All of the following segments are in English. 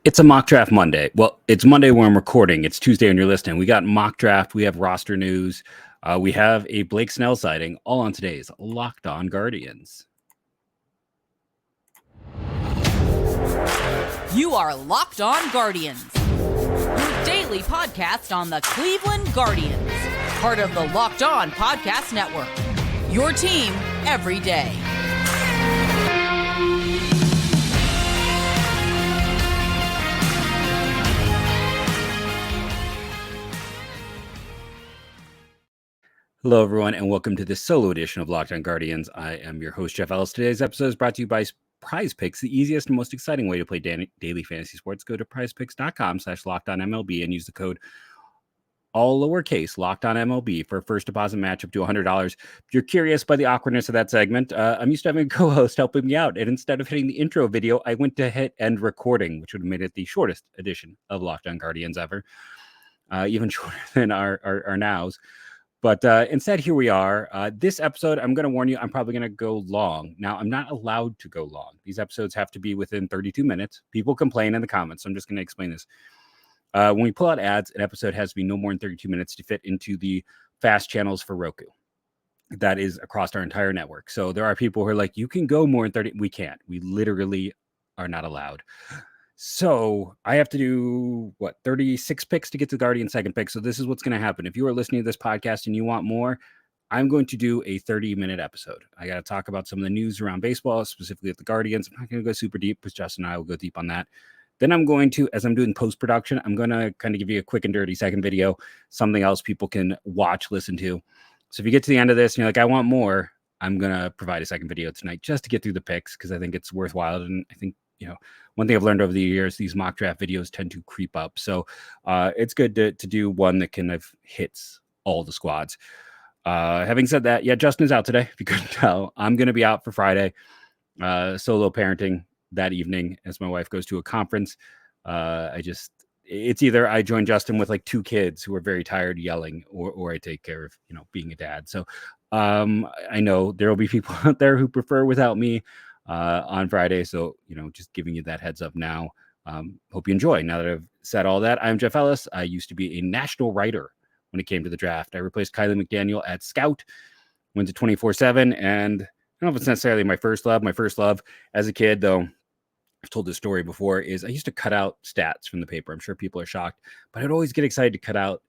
It's a mock draft Monday. Well, it's Monday when I'm recording. It's Tuesday when you're listening. We got mock draft. We have roster news. We have a Blake Snell sighting, all on today's Locked On Guardians. You are Locked On Guardians, your daily podcast on the Cleveland Guardians, part of the Locked On Podcast Network, your team every day. Hello, everyone, and welcome to this solo edition of Locked On Guardians. I am your host, Jeff Ellis. Today's episode is brought to you by Prize Picks, the easiest and most exciting way to play daily fantasy sports. Go to prizepicks.com/LockedOnMLB and use the code all lowercase LockedOnMLB for a first deposit match up to $100. If you're curious by the awkwardness of that segment, I'm used to having a co-host helping me out, and instead of hitting the intro video, I went to hit end recording, which would have made it the shortest edition of Locked On Guardians ever, even shorter than our nows. But instead, here we are. This episode, I'm going to warn you, I'm probably going to go long. Now, I'm not allowed to go long. These episodes have to be within 32 minutes. People complain in the comments, so I'm just going to explain this. When we pull out ads, an episode has to be no more than 32 minutes to fit into the fast channels for Roku. That is across our entire network. So there are people who are like, you can go more than 30. We can't. We literally are not allowed. So I have to do 36 picks to get to the Guardian second pick. So this is what's going to happen. If you are listening to this podcast and you want more, I'm going to do a 30-minute episode. I got to talk about some of the news around baseball, specifically at the Guardians. I'm not going to go super deep because Justin and I will go deep on that. Then I'm going to, as I'm doing post-production, I'm going to kind of give you a quick and dirty second video, something else people can watch, listen to. So if you get to the end of this and you're like, I want more, I'm going to provide a second video tonight just to get through the picks because I think it's worthwhile. And I think, one thing I've learned over the years, these mock draft videos tend to creep up. So it's good to do one that kind of hits all the squads. Having said that, yeah, Justin is out today. If you couldn't tell, I'm going to be out for Friday. Solo parenting that evening as my wife goes to a conference. It's either I join Justin with like two kids who are very tired yelling, or I take care of, being a dad. So I know there will be people out there who prefer without me on Friday. So, just giving you that heads up now. Hope you enjoy. Now that I've said all that, I'm Jeff Ellis. I used to be a national writer when it came to the draft. I replaced Kylie McDaniel at Scout, went to 24/7. And I don't know if it's necessarily my first love. My first love as a kid, though, I've told this story before, is I used to cut out stats from the paper. I'm sure people are shocked, but I'd always get excited to cut out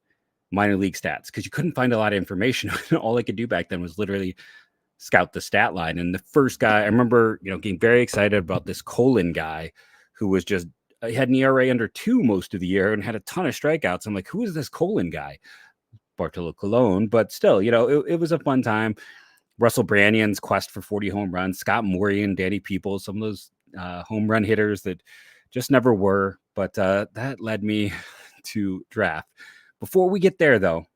minor league stats because you couldn't find a lot of information. All I could do back then was literally scout the stat line. And the first guy I remember, getting very excited about this Colin guy who was just, he had an ERA under 2 most of the year and had a ton of strikeouts. I'm like, who is this Colin guy? Bartolo Colon, but still, it was a fun time. Russell Brannion's quest for 40 home runs, Scott Morey, Danny Peoples, some of those home run hitters that just never were. But that led me to draft. Before we get there, though,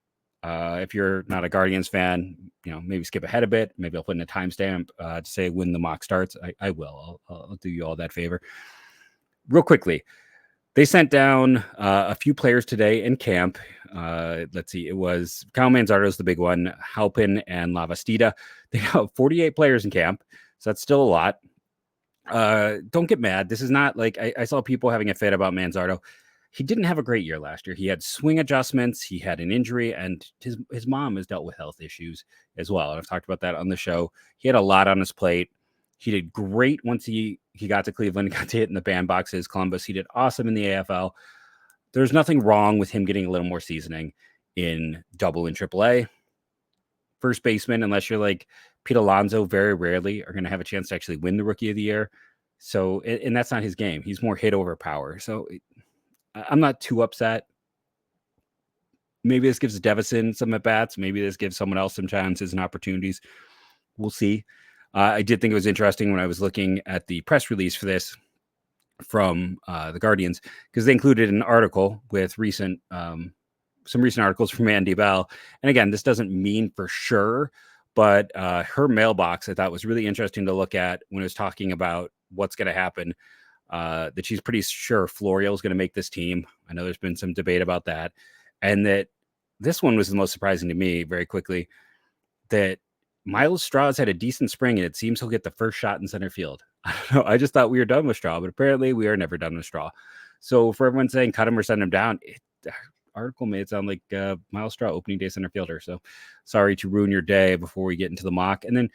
if you're not a Guardians fan, maybe skip ahead a bit. Maybe I'll put in a timestamp to say when the mock starts. I will. I'll do you all that favor. Real quickly, they sent down a few players today in camp. Let's see. It was Kyle Manzardo's the big one, Halpin and Lavastida. They have 48 players in camp, so that's still a lot. Don't get mad. This is not like I saw people having a fit about Manzardo. He didn't have a great year last year. He had swing adjustments. He had an injury, and his mom has dealt with health issues as well. And I've talked about that on the show. He had a lot on his plate. He did great once he got to Cleveland, got to hit in the bandboxes. Columbus, he did awesome in the AFL. There's nothing wrong with him getting a little more seasoning in double and triple A. First baseman, unless you're like Pete Alonso, very rarely are going to have a chance to actually win the Rookie of the Year. So, and that's not his game. He's more hit over power. So I'm not too upset. Maybe this gives Devison some at-bats. Maybe this gives someone else some chances and opportunities. We'll see. I did think it was interesting when I was looking at the press release for this from the Guardians, because they included an article with some recent articles from Andy Bell. And again, this doesn't mean for sure, but her mailbox I thought was really interesting to look at when it was talking about what's going to happen. That she's pretty sure Florio is going to make this team. I know there's been some debate about that. And that this one was the most surprising to me very quickly, that Miles Straw's had a decent spring and it seems he'll get the first shot in center field. I don't know. I just thought we were done with Straw, but apparently we are never done with Straw. So for everyone saying cut him or send him down, article made it sound like Miles Straw, opening day center fielder. So sorry to ruin your day before we get into the mock. And then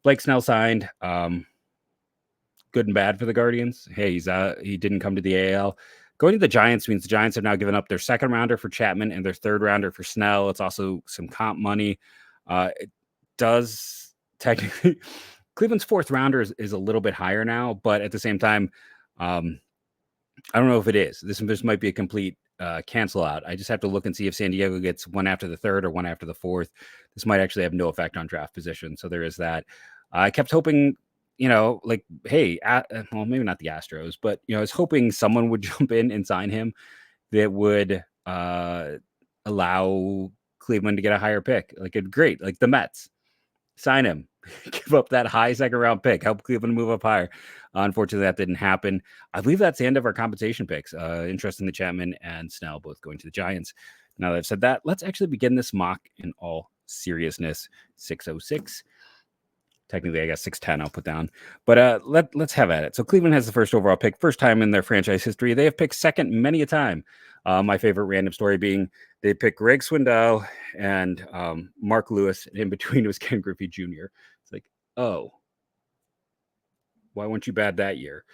Blake Snell signed. Good and bad for the Guardians. Hey, he didn't come to the AL. Going to the Giants means the Giants have now given up their second rounder for Chapman and their third rounder for Snell. It's also some comp money. It does technically Cleveland's fourth rounder is a little bit higher now, but at the same time, I don't know if it is. This might be a complete cancel out. I just have to look and see if San Diego gets one after the third or one after the fourth. This might actually have no effect on draft position. So there is that. I kept hoping, like, hey, well, maybe not the Astros, but, I was hoping someone would jump in and sign him that would allow Cleveland to get a higher pick. Like, great, like the Mets. Sign him, give up that high second round pick, help Cleveland move up higher. Unfortunately, that didn't happen. I believe that's the end of our compensation picks. Interesting, the Chapman and Snell both going to the Giants. Now that I've said that, let's actually begin this mock in all seriousness. 606. Technically, I guess 610 I'll put down. But let's have at it. So Cleveland has the first overall pick. First time in their franchise history. They have picked second many a time. My favorite random story being they picked Greg Swindell and Mark Lewis. And in between was Ken Griffey Jr. It's like, oh, why weren't you bad that year?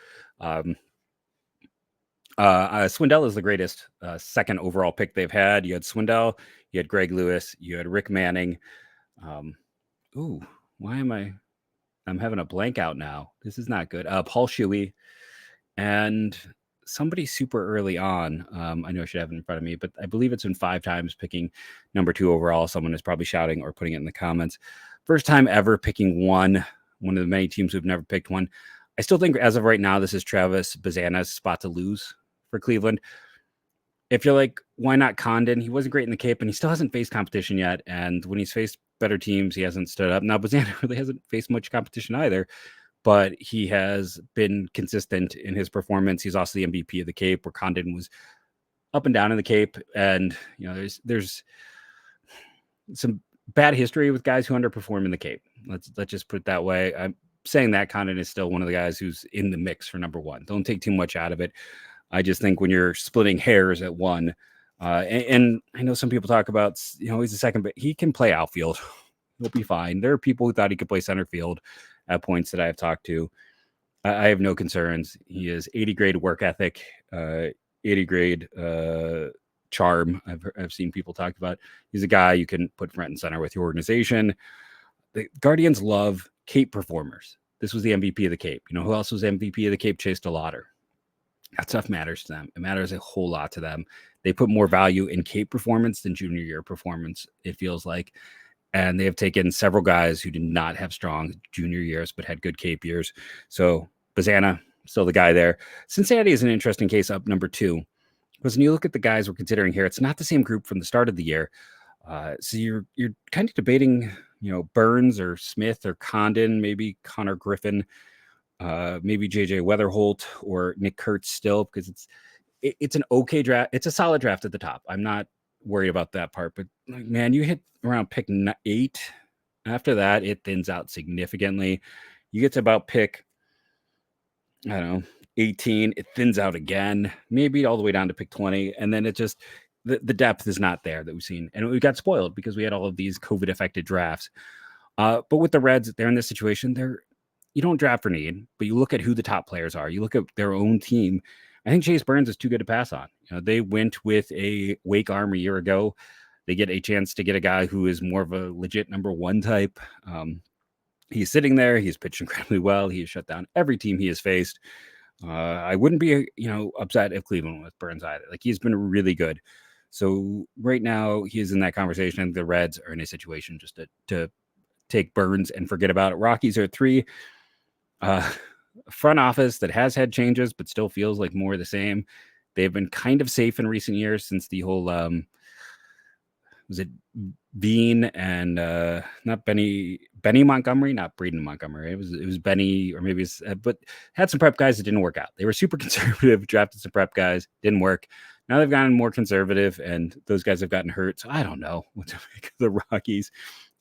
Swindell is the greatest second overall pick they've had. You had Swindell, you had Greg Lewis, you had Rick Manning. Why am I'm having a blank out now. This is not good. Paul Shuey and somebody super early on. I know I should have it in front of me, but I believe it's been 5 times picking number 2 overall. Someone is probably shouting or putting it in the comments. First time ever picking one of the many teams who've never picked one. I still think as of right now, this is Travis Bazana's spot to lose for Cleveland. If you're like, why not Condon? He wasn't great in the Cape, and he still hasn't faced competition yet. And when he's faced better teams, he hasn't stood up. Now, Bazana really hasn't faced much competition either, but he has been consistent in his performance. He's also the MVP of the Cape, where Condon was up and down in the Cape. And, there's some bad history with guys who underperform in the Cape. Let's just put it that way. I'm saying that Condon is still one of the guys who's in the mix for number 1. Don't take too much out of it. I just think when you're splitting hairs at 1, and I know some people talk about, he's the second, but he can play outfield. He'll be fine. There are people who thought he could play center field at points that I have talked to. I have no concerns. He is 80 grade work ethic, 80 grade charm. I've seen people talk about. He's a guy you can put front and center with your organization. The Guardians love Cape performers. This was the MVP of the Cape. Who else was MVP of the Cape? Chase DeLauder. That stuff matters to them. It matters a whole lot to them. They put more value in Cape performance than junior year performance, it feels like. And they have taken several guys who did not have strong junior years, but had good Cape years. So Bazana, still the guy there. Cincinnati is an interesting case up number 2. Because when you look at the guys we're considering here, it's not the same group from the start of the year. So you're kind of debating, Burns or Smith or Condon, maybe Connor Griffin, maybe JJ Weatherholt or Nick Kurtz still, because it's an okay draft. It's a solid draft at the top. I'm not worried about that part, but man, you hit around pick 8. After that, it thins out significantly. You get to about pick, 18. It thins out again, maybe all the way down to pick 20. And then it just, the depth is not there that we've seen. And we got spoiled because we had all of these COVID affected drafts. But with the Reds, they're in this situation. You don't draft for need, but you look at who the top players are. You look at their own team. I think Chase Burns is too good to pass on. They went with a Wake arm a year ago. They get a chance to get a guy who is more of a legit number 1 type. He's sitting there. He's pitched incredibly well. He has shut down every team he has faced. I wouldn't be, upset if Cleveland went with Burns either. Like, he's been really good. So right now he is in that conversation. The Reds are in a situation just to take Burns and forget about it. Rockies are 3. Front office that has had changes, but still feels like more of the same. They've been kind of safe in recent years since the whole, was it Bean and not Benny Montgomery, not Braden Montgomery. It was Benny, or maybe it's, but had some prep guys that didn't work out. They were super conservative, drafted some prep guys, didn't work. Now they've gotten more conservative, and those guys have gotten hurt. So I don't know what to make of the Rockies.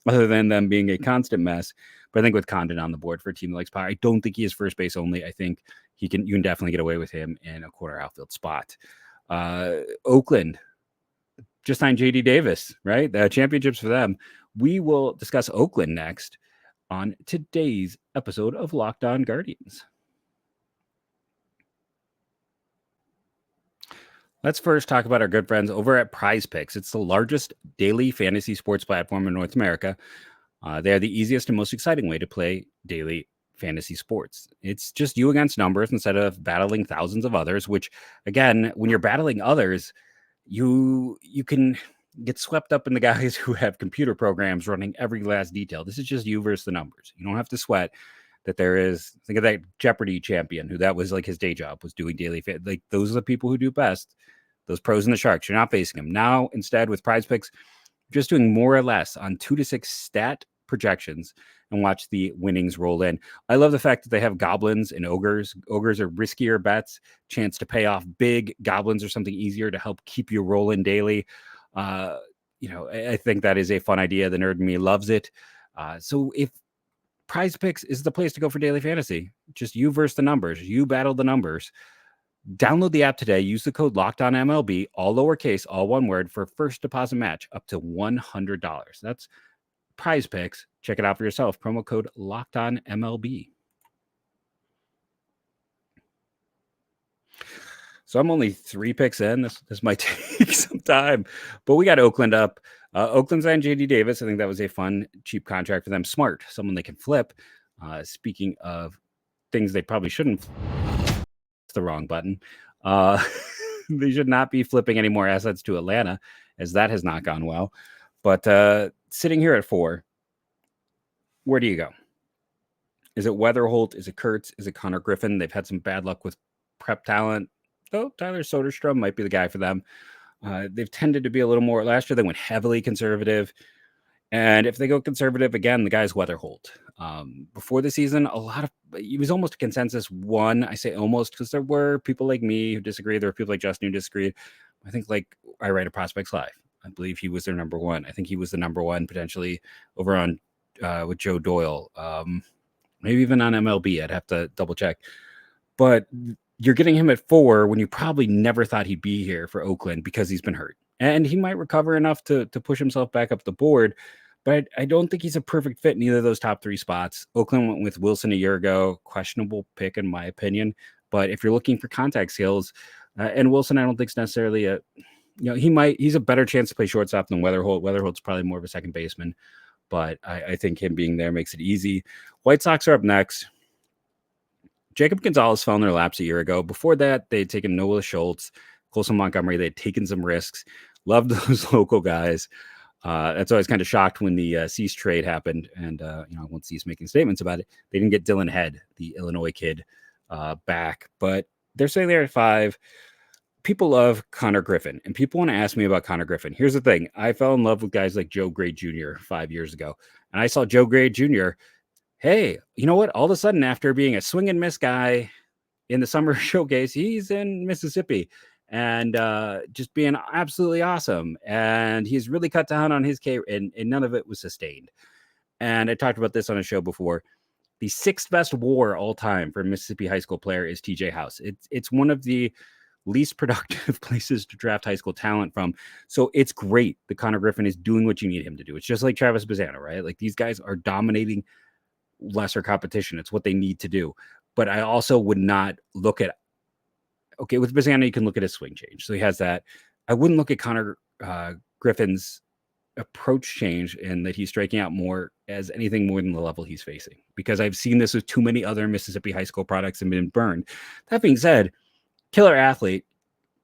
other than them being a constant mess. But I think with Condon on the board for a team that likes power, I don't think he is first base only. I think you can definitely get away with him in a corner outfield spot. Oakland just signed JD Davis, right? The championships for them. We will discuss Oakland next on today's episode of Locked On Guardians. Let's first talk about our good friends over at Prize Picks. It's the largest daily fantasy sports platform in North America. They are the easiest and most exciting way to play daily fantasy sports. It's just you against numbers instead of battling thousands of others, which, again, when you're battling others, you can get swept up in the guys who have computer programs running every last detail. This is just you versus the numbers. You don't have to sweat that there is. Think of that Jeopardy champion who that was like his day job, was doing daily. Like those are the people who do best. Those pros and the sharks. You're not facing them. Now, instead, with Prize Picks, just doing more or less on 2 to 6 stat projections and watch the winnings roll in. I love the fact that they have goblins and ogres. Ogres are riskier bets, chance to pay off big. Goblins are something easier to help keep you rolling daily. I think that is a fun idea. The nerd in me loves it. So if Prize Picks is the place to go for daily fantasy, just you versus the numbers, you battle the numbers. Download the app today. Use the code LOCKEDONMLB, all lowercase, all one word, for first deposit match up to $100. That's Prize Picks. Check it out for yourself. Promo code LOCKEDONMLB. So I'm only 3 picks in. This might take some time, but we got Oakland up. Oakland's on JD Davis. I think that was a fun, cheap contract for them. Smart, someone they can flip. Speaking of things they probably shouldn't, it's the wrong button. They should not be flipping any more assets to Atlanta, as that has not gone well. But sitting here at 4, where do you go? Is it Weatherholt? Is it Kurtz? Is it Connor Griffin? They've had some bad luck with prep talent. Oh, Tyler Soderstrom might be the guy for them. They've tended to be a little more. Last year, they went heavily conservative. And if they go conservative again, the guy's Weatherholt. Before the season, it was almost a consensus one. I say almost because there were people like me who disagreed. There were people like Justin who disagreed. I think, like, I write a Prospects Live. I believe he was their number one. I think he was the number one potentially over on with Joe Doyle. Maybe even on MLB. I'd have to double check. But you're getting him at 4 when you probably never thought he'd be here for Oakland because he's been hurt. And he might recover enough to push himself back up the board. But I don't think he's a perfect fit in either of those top 3 spots. Oakland went with Wilson a year ago. Questionable pick, in my opinion. But if you're looking for contact skills, and Wilson, I don't think is necessarily he's a better chance to play shortstop than Weatherholt. Weatherholt's probably more of a second baseman. But I think him being there makes it easy. White Sox are up next. Jacob Gonzalez fell in their laps a year ago. Before that, they had taken Noah Schultz, Colson Montgomery. They had taken some risks. Loved those local guys. That's why I was kind of shocked when the Cease trade happened. And, once Cease making statements about it, they didn't get Dylan Head, the Illinois kid, back. But they're saying they're at 5. People love Connor Griffin, and people want to ask me about Connor Griffin. Here's the thing. I fell in love with guys like Joe Gray Jr. 5 years ago. And I saw Joe Gray Jr., hey, you know what? All of a sudden, after being a swing and miss guy in the summer showcase, he's in Mississippi and just being absolutely awesome. And he's really cut down on his K, and none of it was sustained. And I talked about this on a show before. The 6th best WAR all time for a Mississippi high school player is TJ House. It's one of the least productive places to draft high school talent from. So it's great that Connor Griffin is doing what you need him to do. It's just like Travis Bazzano, right? Like, these guys are dominating lesser competition. It's what they need to do. But I also would not look at, with Bazzano, you can look at his swing change. So he has that. I wouldn't look at Connor Griffin's approach change and that he's striking out more as anything more than the level he's facing, because I've seen this with too many other Mississippi high school products and been burned. That being said, killer athlete,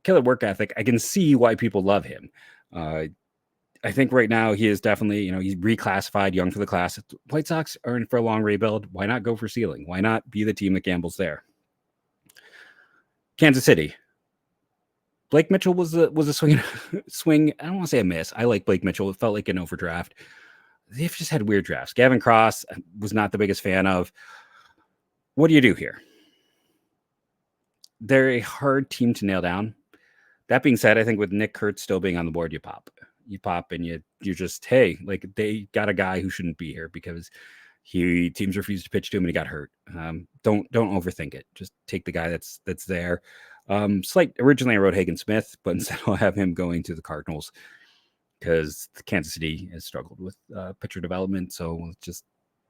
killer work ethic. I can see why people love him. I think right now he is definitely, he's reclassified, young for the class. White Sox are in for a long rebuild. Why not go for ceiling? Why not be the team that gambles there? Kansas City. Blake Mitchell was a swing. I don't want to say a miss. I like Blake Mitchell. It felt like an overdraft. They've just had weird drafts. Gavin Cross was not the biggest fan of. What do you do here? They're a hard team to nail down. That being said, I think with Nick Kurtz still being on the board, you pop. you pop and you're just, hey, like they got a guy who shouldn't be here because teams refused to pitch to him and he got hurt. Don't overthink it. Just take the guy that's there. Originally I wrote Hagen Smith, but instead I'll have him going to the Cardinals because Kansas City has struggled with pitcher development. So we'll just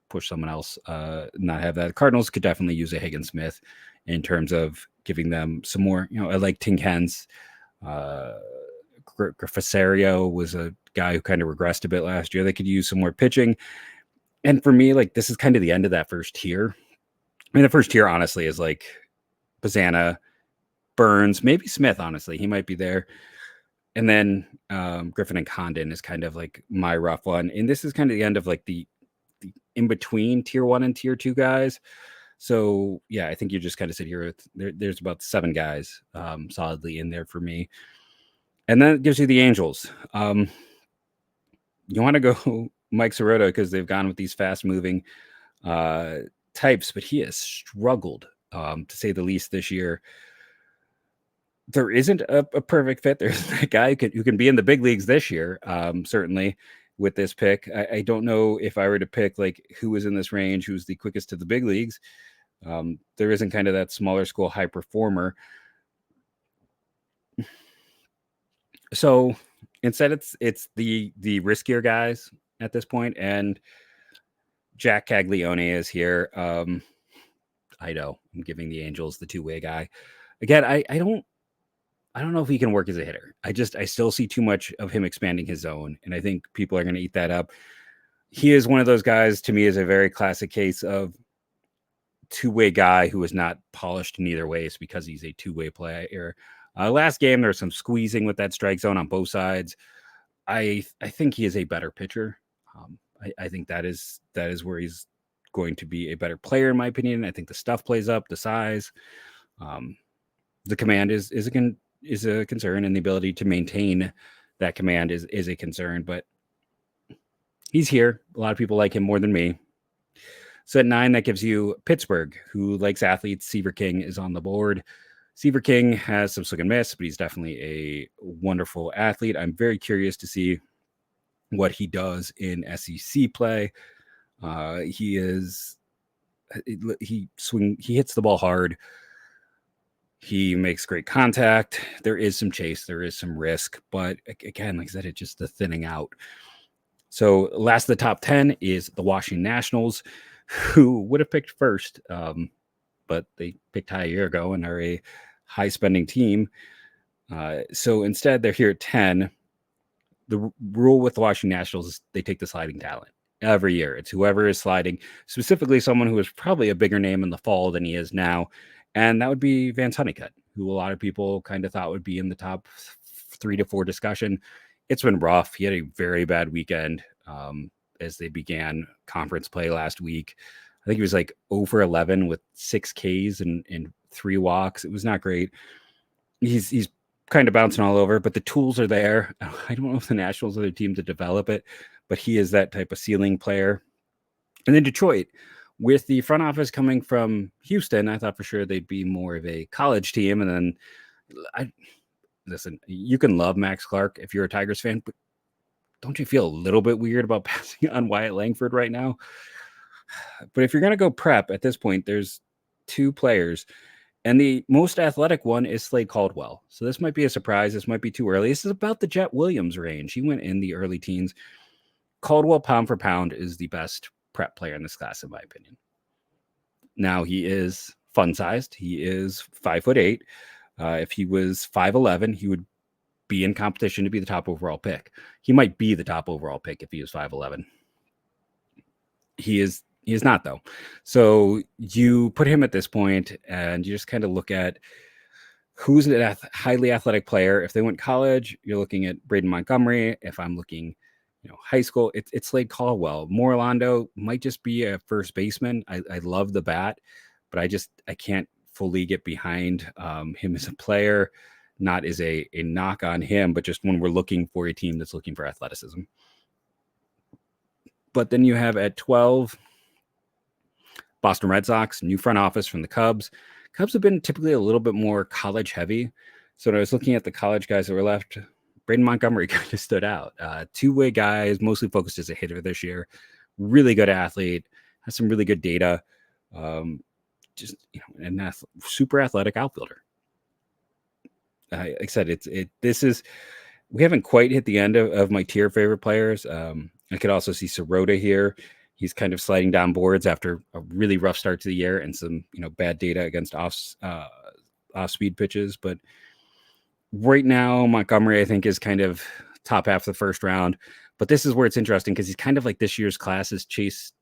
push someone else, not have that. Cardinals could definitely use a Hagen Smith in terms of giving them some more, I like Tink Hens. Griffisario was a guy who kind of regressed a bit last year. They could use some more pitching. And for me, like, this is kind of the end of that first tier. I mean, the first tier, honestly, is like Bazana, Burns, maybe Smith, honestly. He might be there. And then Griffin and Condon is kind of like my rough one. And this is kind of the end of like the in-between tier 1 and tier 2 guys. So, yeah, I think you just kind of sit here with there's about 7 guys solidly in there for me. And then it gives you the Angels. You want to go Mike Sirota because they've gone with these fast-moving types, but he has struggled, to say the least, this year. There isn't a perfect fit. There's a guy who can be in the big leagues this year, certainly, with this pick. I don't know if I were to pick like who is in this range, who's the quickest to the big leagues. There isn't kind of that smaller school high performer. So instead it's the riskier guys at this point, and Jack Caglione is here. I know I'm giving the Angels the two-way guy. Again, I don't know if he can work as a hitter. I still see too much of him expanding his zone, and I think people are going to eat that up. He is one of those guys, to me, is a very classic case of two-way guy who is not polished in either ways because he's a two-way player. Last game, there was some squeezing with that strike zone on both sides. I think he is a better pitcher. I think that is where he's going to be a better player, in my opinion. I think the stuff plays up, the size. The command is a concern, and the ability to maintain that command is a concern, but he's here. A lot of people like him more than me. So at 9, that gives you Pittsburgh, who likes athletes. Seaver King is on the board. Seaver King has some swing and miss, but he's definitely a wonderful athlete. I'm very curious to see what he does in SEC play. He hits the ball hard. He makes great contact. There is some chase. There is some risk. But again, like I said, it's just the thinning out. So last of the top 10 is the Washington Nationals, who would have picked first, but they picked high a year ago and are a high-spending team. So instead, they're here at 10. The rule with the Washington Nationals is they take the sliding talent every year. It's whoever is sliding, specifically someone who is probably a bigger name in the fall than he is now. And that would be Vance Honeycutt, who a lot of people kind of thought would be in the top 3 to 4 discussion. It's been rough. He had a very bad weekend as they began conference play last week. I think he was like 0 for 11 with 6 Ks and 3 walks. It was not great. He's kind of bouncing all over, but the tools are there. I don't know if the Nationals are the team to develop it, but he is that type of ceiling player. And then Detroit, with the front office coming from Houston, I thought for sure they'd be more of a college team. And then listen, you can love Max Clark if you're a Tigers fan, but don't you feel a little bit weird about passing on Wyatt Langford right now? But if you're going to go prep at this point, there's 2 players, and the most athletic one is Slade Caldwell. So this might be a surprise. This might be too early. This is about the Jet Williams range. He went in the early teens. Caldwell, pound for pound, is the best prep player in this class, in my opinion. Now, he is fun-sized. He is 5'8". If he was 5'11", he would be in competition to be the top overall pick. He might be the top overall pick if he was 5'11". He is not, though. So you put him at this point, and you just kind of look at who's a highly athletic player. If they went college, you're looking at Braden Montgomery. If I'm looking, high school, it's Slade Caldwell. Morlando might just be a first baseman. I love the bat, but I can't fully get behind him as a player. Not as a knock on him, but just when we're looking for a team that's looking for athleticism. But then you have at 12, Boston Red Sox, new front office from the Cubs. Cubs have been typically a little bit more college heavy. So when I was looking at the college guys that were left, Braden Montgomery kind of stood out. Two-way guy, is mostly focused as a hitter this year. Really good athlete, has some really good data. Just an super athletic outfielder. Like I said, we haven't quite hit the end of my tier favorite players. I could also see Sirota here. He's kind of sliding down boards after a really rough start to the year and some bad data against off-speed pitches. But right now, Montgomery, I think, is kind of top half of the first round. But this is where it's interesting because he's kind of like this year's class's Chase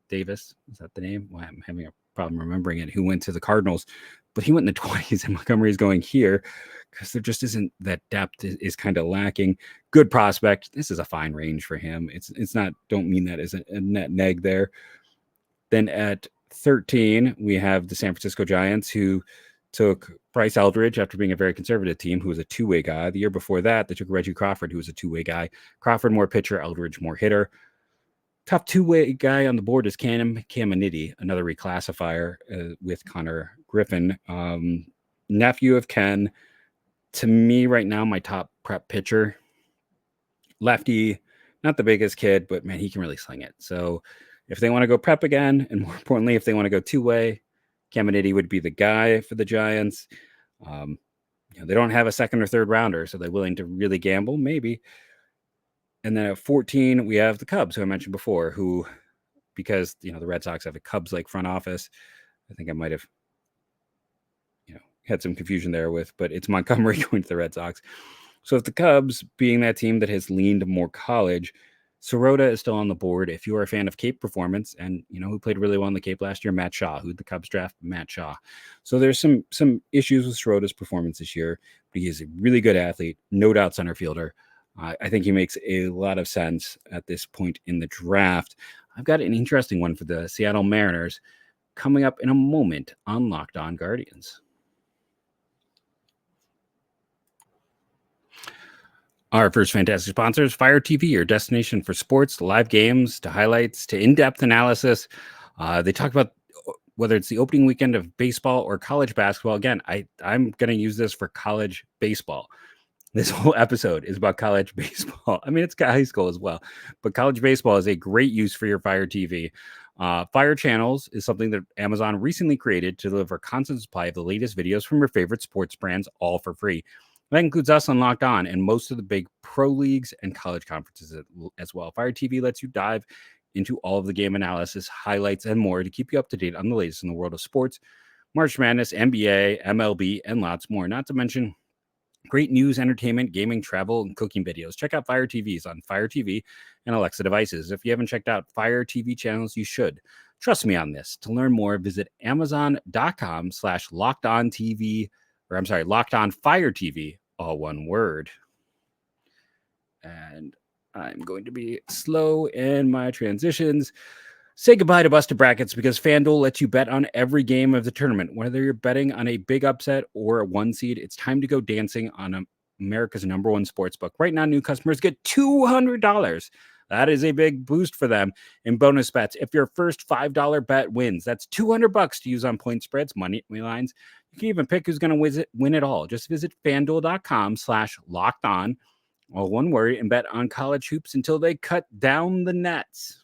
Davis. Is that the name? Well, I'm having a problem remembering it. Who went to the Cardinals, but he went in the 20s, and Montgomery is going here because there just isn't that depth is kind of lacking. Good prospect. This is a fine range for him. It's not. Don't mean that as a net neg there. Then at 13, we have the San Francisco Giants, who took Bryce Eldridge after being a very conservative team, who was a two-way guy. The year before that, they took Reggie Crawford, who was a two-way guy. Crawford more pitcher, Eldridge more hitter. Top two-way guy on the board is Cam Caminiti, another reclassifier with Connor Griffin. Nephew of Ken. To me right now, my top prep pitcher. Lefty, not the biggest kid, but man, he can really sling it. So if they want to go prep again, and more importantly, if they want to go two-way, Caminiti would be the guy for the Giants. They don't have a second or third rounder, so they're willing to really gamble, maybe. And then at 14, we have the Cubs, who I mentioned before, who, because the Red Sox have a Cubs-like front office, I think I might have had some confusion there but it's Montgomery going to the Red Sox. So if the Cubs, being that team that has leaned more college, Sirota is still on the board. If you are a fan of Cape performance, and who played really well in the Cape last year, Matt Shaw, who the Cubs draft, Matt Shaw. So there's some issues with Sirota's performance this year, but he is a really good athlete, no doubt center fielder. I think he makes a lot of sense at this point in the draft. I've got an interesting one for the Seattle Mariners coming up in a moment on Locked On Guardians. Our first fantastic sponsor is Fire TV, your destination for sports, live games, to highlights, to in-depth analysis. They talk about whether it's the opening weekend of baseball or college basketball. Again, I'm going to use this for college baseball. This whole episode is about college baseball. I mean, it's got high school as well, but college baseball is a great use for your Fire TV. Fire Channels is something that Amazon recently created to deliver a constant supply of the latest videos from your favorite sports brands, all for free. That includes us on Locked On and most of the big pro leagues and college conferences as well. Fire TV lets you dive into all of the game analysis, highlights, and more to keep you up to date on the latest in the world of sports, March Madness, NBA, MLB, and lots more. Not to mention great news, entertainment, gaming, travel, and cooking videos. Check out Fire TVs on Fire TV and Alexa devices. If you haven't checked out Fire TV channels, you should. Trust me on this. To learn more, visit amazon.com/LockedOnTV, or I'm sorry, Locked On Fire TV, all one word. And I'm going to be slow in my transitions. Say goodbye to busted brackets because FanDuel lets you bet on every game of the tournament. Whether you're betting on a big upset or a one seed, it's time to go dancing on America's #1 sportsbook. Right now, new customers get $200. That is a big boost for them in bonus bets. If your first $5 bet wins, that's $200 to use on point spreads, money lines. You can even pick who's going to win it all. Just visit FanDuel.com/LockedOn, all one word, and bet on college hoops until they cut down the nets.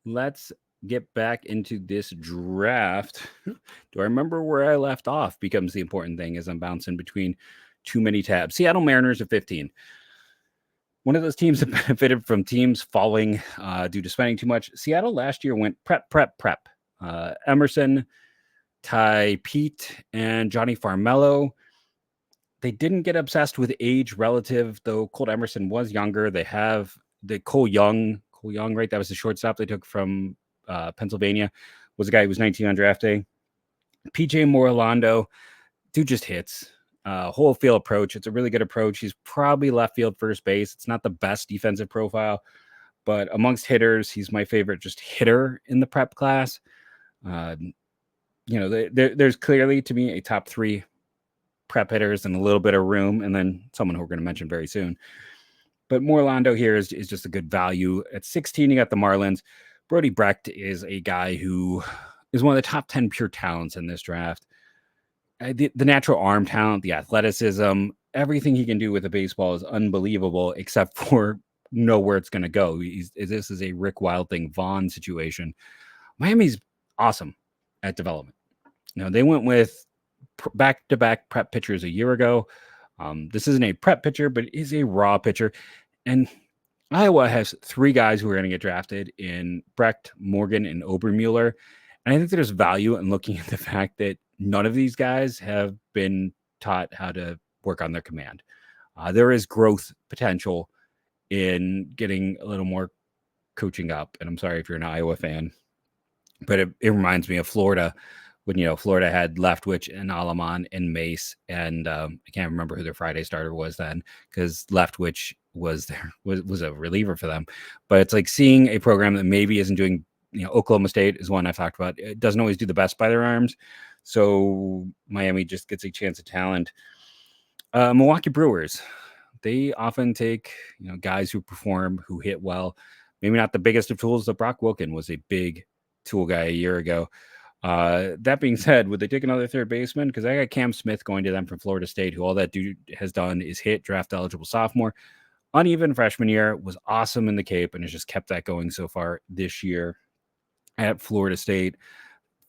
Let's get back into this draft. Do I remember where I left off becomes the important thing as I'm bouncing between too many tabs. Seattle Mariners at 15. One of those teams that benefited from teams falling due to spending too much. Seattle last year went prep. Emerson, Ty Pete, and Johnny Farmelo. They didn't get obsessed with age relative, though Colt Emerson was younger. They have the Cole Young, right? That was the shortstop they took from Pennsylvania. Was a guy who was 19 on draft day. PJ Morlando, dude just hits. Whole field approach. It's a really good approach. He's probably left field first base. It's not the best defensive profile, but amongst hitters, he's my favorite just hitter in the prep class. There's clearly to me a top 3 prep hitters and a little bit of room, and then someone who we're going to mention very soon. But Morlando here is just a good value. At 16, you got the Marlins. Brody Brecht is a guy who is one of the top 10 pure talents in this draft. The natural arm talent, the athleticism, everything he can do with a baseball is unbelievable, except for know where it's going to go. This is a Rick Wilding Vaughn situation. Miami's awesome at development. They went with back-to-back prep pitchers a year ago. This isn't a prep pitcher, but it is a raw pitcher. And Iowa has 3 guys who are going to get drafted in Brecht, Morgan, and Obermueller. And I think there's value in looking at the fact that none of these guys have been taught how to work on their command. There is growth potential in getting a little more coaching up. And I'm sorry if you're an Iowa fan, but it reminds me of Florida when, Florida had Leftwich and Alaman and Mace. And I can't remember who their Friday starter was then, because Leftwich was a reliever for them. But it's like seeing a program that maybe isn't doing, Oklahoma State is one I've talked about. It doesn't always do the best by their arms. So Miami just gets a chance of talent. Milwaukee Brewers, they often take, guys who perform, who hit well. Maybe not the biggest of tools. The Brock Wilken was a big tool guy a year ago. That being said, would they take another third baseman? Because I got Cam Smith going to them from Florida State, who all that dude has done is hit, draft eligible sophomore. Uneven freshman year, was awesome in the Cape, and has just kept that going so far this year at Florida State.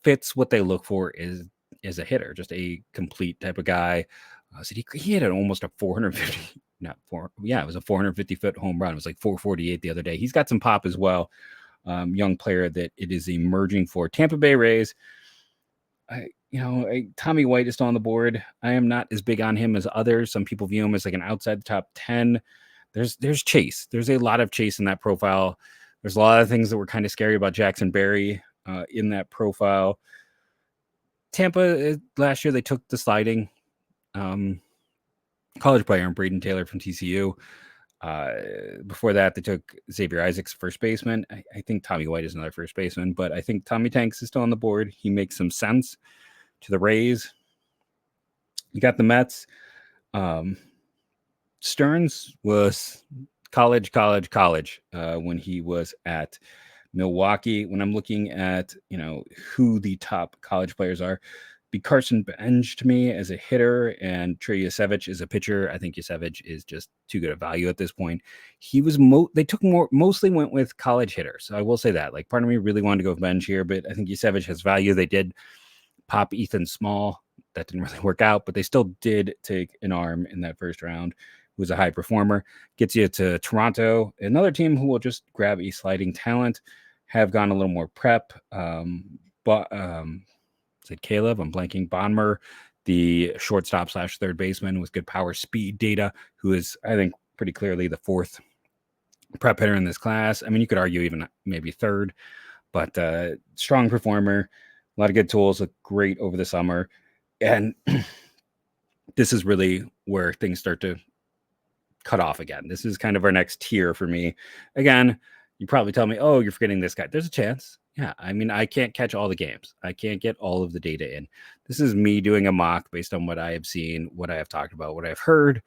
Fits what they look for is a hitter, just a complete type of guy. So he had almost a 450, it was a 450-foot home run. It was like 448 the other day. He's got some pop as well. Young player that it is emerging for. Tampa Bay Rays, Tommy White is still on the board. I am not as big on him as others. Some people view him as like an outside the top 10. There's chase. There's a lot of chase in that profile. There's a lot of things that were kind of scary about Jackson Berry in that profile. Tampa, last year, they took the sliding college player, Braden Taylor from TCU. Before that, they took Xavier Isaacs, first baseman. I think Tommy White is another first baseman, but I think Tommy Tanks is still on the board. He makes some sense to the Rays. You got the Mets. Stearns was college when he was at Milwaukee. When I'm looking at, who the top college players are, be Carson Bench to me as a hitter, and Trey Yasevich as a pitcher. I think Yasevich is just too good a value at this point. He was mostly went with college hitters. So I will say that. Like, part of me really wanted to go with Bench here, but I think Yasevich has value. They did pop Ethan Small. That didn't really work out, but they still did take an arm in that first round who was a high performer. Gets you to Toronto, another team who will just grab a sliding talent, have gone a little more prep. Said Caleb, I'm blanking. Bonmer, the shortstop / third baseman with good power speed data, who is, I think, pretty clearly the 4th prep hitter in this class. I mean, you could argue even maybe 3rd, but strong performer, a lot of good tools, look great over the summer. And this is really where things start to cut off again. This is kind of our next tier for me. Again, you probably tell me, oh, you're forgetting this guy. There's a chance. Yeah, I mean, I can't catch all the games. I can't get all of the data in. This is me doing a mock based on what I have seen, what I have talked about, what I've heard.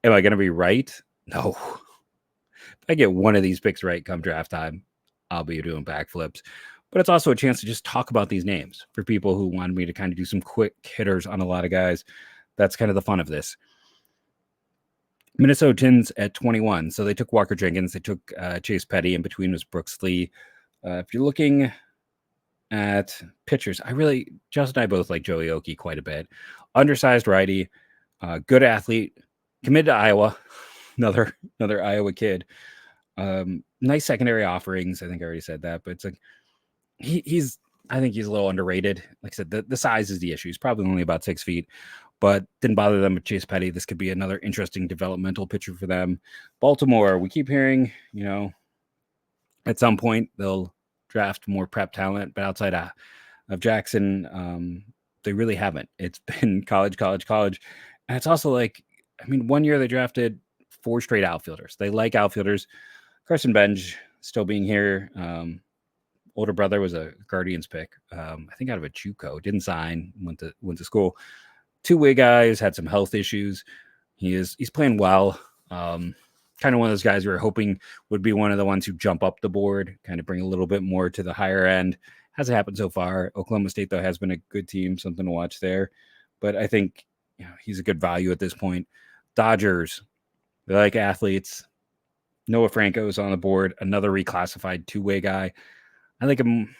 Am I going to be right? No. If I get one of these picks right come draft time, I'll be doing backflips. But it's also a chance to just talk about these names for people who wanted me to kind of do some quick hitters on a lot of guys. That's kind of the fun of this. Minnesotans at 21. So they took Walker Jenkins. They took Chase Petty. In between was Brooks Lee. If you're looking at pitchers, Justin and I both like Joey Oki quite a bit. Undersized righty, good athlete, committed to Iowa. Another Iowa kid. Nice secondary offerings. I think I already said that, but it's like I think he's a little underrated. Like I said, the size is the issue. He's probably only about 6 feet. But didn't bother them with Chase Petty. This could be another interesting developmental pitcher for them. Baltimore, we keep hearing, at some point they'll draft more prep talent, but outside of Jackson, they really haven't. It's been college. And it's also like, I mean, one year they drafted 4 straight outfielders. They like outfielders. Carson Bench still being here. Older brother was a Guardians pick. I think out of a JUCO. Didn't sign, went to school. 2-way guys, had some health issues. He's playing well. Kind of one of those guys we were hoping would be one of the ones who jump up the board, kind of bring a little bit more to the higher end. Hasn't happened so far. Oklahoma State, though, has been a good team, something to watch there. But I think he's a good value at this point. Dodgers, they like athletes. Noah Franco is on the board, another reclassified two-way guy. I like him.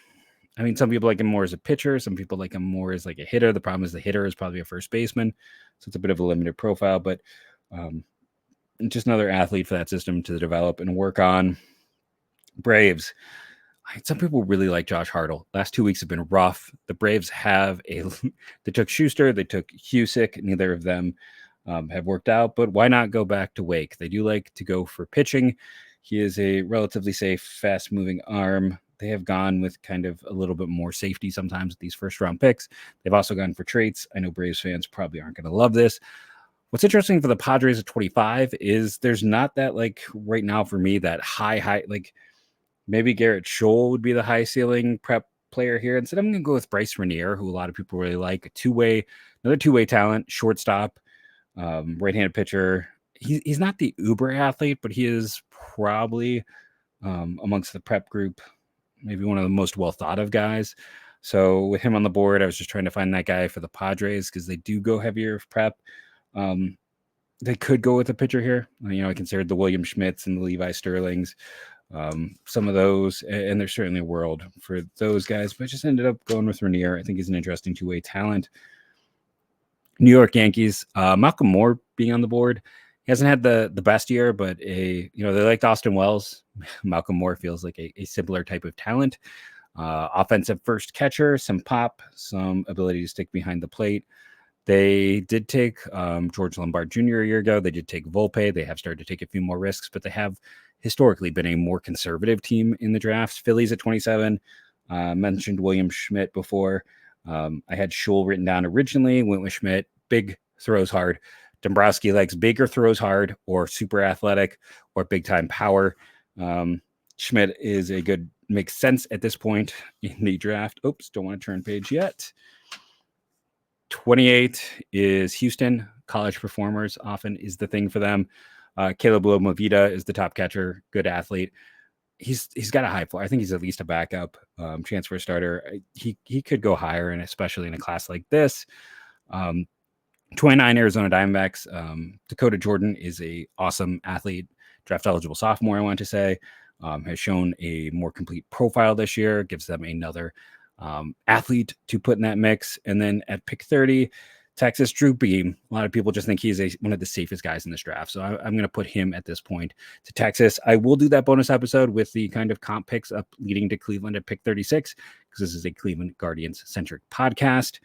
I mean, some people like him more as a pitcher. Some people like him more as like a hitter. The problem is the hitter is probably a first baseman. So it's a bit of a limited profile, but just another athlete for that system to develop and work on. Braves. Some people really like Josh Hartle. Last 2 weeks have been rough. The Braves they took Schuster, they took Cusick. Neither of them have worked out, but why not go back to Wake? They do like to go for pitching. He is a relatively safe, fast-moving arm. They have gone with kind of a little bit more safety sometimes with these first-round picks. They've also gone for traits. I know Braves fans probably aren't going to love this. What's interesting for the Padres at 25 is there's not that, like, right now for me, that high, like, maybe Garrett Scholl would be the high-ceiling prep player here. Instead, I'm going to go with Bryce Renier, who a lot of people really like. Another two-way talent, shortstop, right-handed pitcher. He's not the uber athlete, but he is probably amongst the prep group, maybe one of the most well thought of guys. So with him on the board, I was just trying to find that guy for the Padres because they do go heavier prep. They could go with a pitcher here. I considered the William Schmitz and the Levi Sterlings, some of those, and there's certainly a world for those guys, but I just ended up going with Renier. I think he's an interesting two-way talent. New York Yankees, Malcolm Moore being on the board. He hasn't had the best year, but they liked Austin Wells. Malcolm Moore feels like a similar type of talent. Offensive first catcher, some pop, some ability to stick behind the plate. They did take George Lombard Jr. a year ago. They did take Volpe. They have started to take a few more risks, but they have historically been a more conservative team in the drafts. Phillies at 27. Mentioned William Schmidt before. I had Scholl written down originally. Went with Schmidt. Big, throws hard. Dombrowski likes bigger, throws hard, or super athletic, or big time power. Schmidt is makes sense at this point in the draft. Oops, don't want to turn page yet. 28 is Houston. College performers often is the thing for them. Caleb Lomavita is the top catcher, good athlete. He's got a high floor. I think he's at least a backup chance for a starter. He could go higher, and especially in a class like this. 29 Arizona Diamondbacks. Dakota Jordan is a awesome athlete, draft eligible sophomore, I want to say. Has shown a more complete profile this year, gives them another athlete to put in that mix. And then at pick 30, Texas, Drew Beam. A lot of people just think he's one of the safest guys in this draft. So I'm going to put him at this point to Texas. I will do that bonus episode with the kind of comp picks up leading to Cleveland at pick 36, because this is a Cleveland Guardians centric podcast.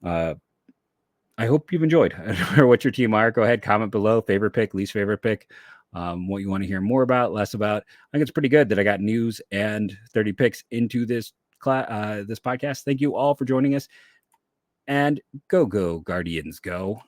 I hope you've enjoyed. I don't know what your team are. Go ahead, comment below. Favorite pick, least favorite pick. What you want to hear more about, less about. I think it's pretty good that I got news and 30 picks into this podcast. Thank you all for joining us, and go Guardians, go.